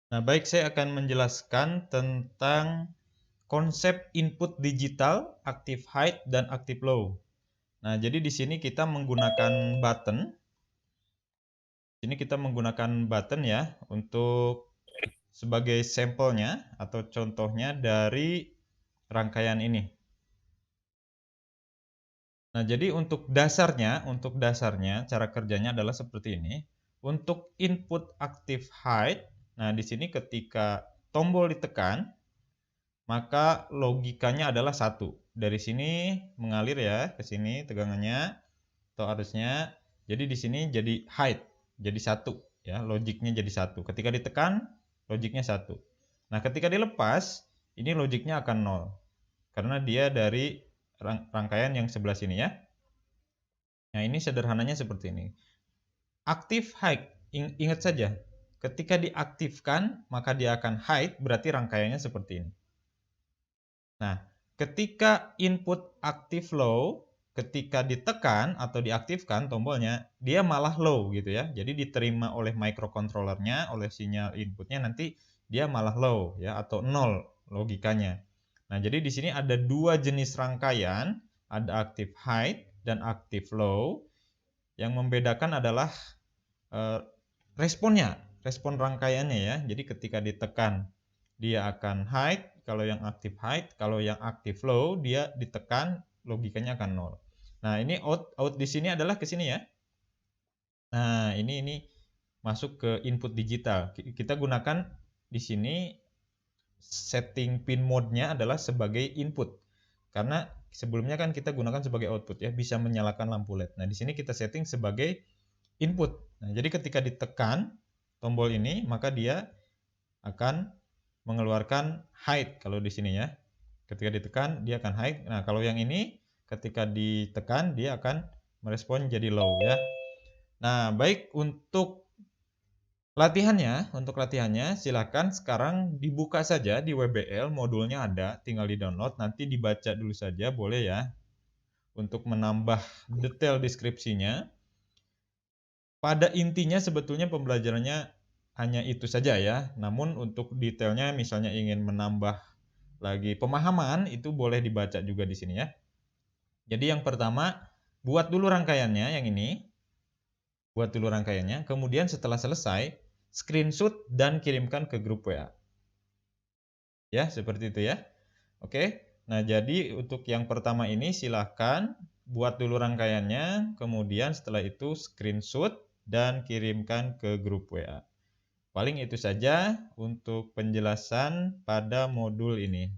Nah, baik, saya akan menjelaskan tentang konsep input digital, active high dan active low. Nah, jadi di sini kita menggunakan button. Ini kita menggunakan button ya untuk sebagai sampelnya atau contohnya dari rangkaian ini. Nah, jadi untuk dasarnya cara kerjanya adalah seperti ini. Untuk input active high, nah di sini ketika tombol ditekan, maka logikanya adalah satu. Dari sini mengalir ya ke sini tegangannya atau arusnya. Jadi di sini jadi high, jadi satu ya, logiknya jadi satu. Ketika ditekan, logiknya satu. Nah, ketika dilepas, ini logiknya akan nol karena dia dari rangkaian yang sebelah sini ya. Nah, ini sederhananya seperti ini. Active high, ingat saja, ketika diaktifkan maka dia akan high, berarti rangkaiannya seperti ini. Nah, ketika input active low, ketika ditekan atau diaktifkan tombolnya, dia malah low gitu ya. Jadi diterima oleh microcontrollernya, oleh sinyal inputnya nanti dia malah low ya atau nol logikanya. Nah, jadi di sini ada dua jenis rangkaian, ada active high dan active low. Yang membedakan adalah eh, responnya, respon rangkaiannya ya. Jadi ketika ditekan dia akan high, kalau yang active high, kalau yang active low dia ditekan logikanya akan nol. Nah, ini out di sini adalah ke sini ya. Nah, ini masuk ke input digital. Kita gunakan di sini setting pin mode-nya adalah sebagai input. Karena sebelumnya kan kita gunakan sebagai output ya, bisa menyalakan lampu LED. Nah, di sini kita setting sebagai input. Nah, jadi ketika ditekan tombol ini, maka dia akan mengeluarkan high kalau di sini ya. Ketika ditekan dia akan high. Nah, kalau yang ini ketika ditekan dia akan merespon jadi low ya. Nah, baik, untuk latihannya silakan sekarang dibuka saja di WBL, modulnya ada, tinggal di-download, nanti dibaca dulu saja boleh ya. Untuk menambah detail deskripsinya. Pada intinya sebetulnya pembelajarannya hanya itu saja ya. Namun untuk detailnya misalnya ingin menambah lagi pemahaman itu boleh dibaca juga di sini ya. Jadi yang pertama, buat dulu rangkaiannya yang ini. Buat dulu rangkaiannya, kemudian setelah selesai, screenshot dan kirimkan ke grup WA. Ya, seperti itu ya. Oke. Nah, jadi untuk yang pertama ini silahkan buat dulu rangkaiannya, kemudian setelah itu screenshot dan kirimkan ke grup WA. Paling itu saja untuk penjelasan pada modul ini.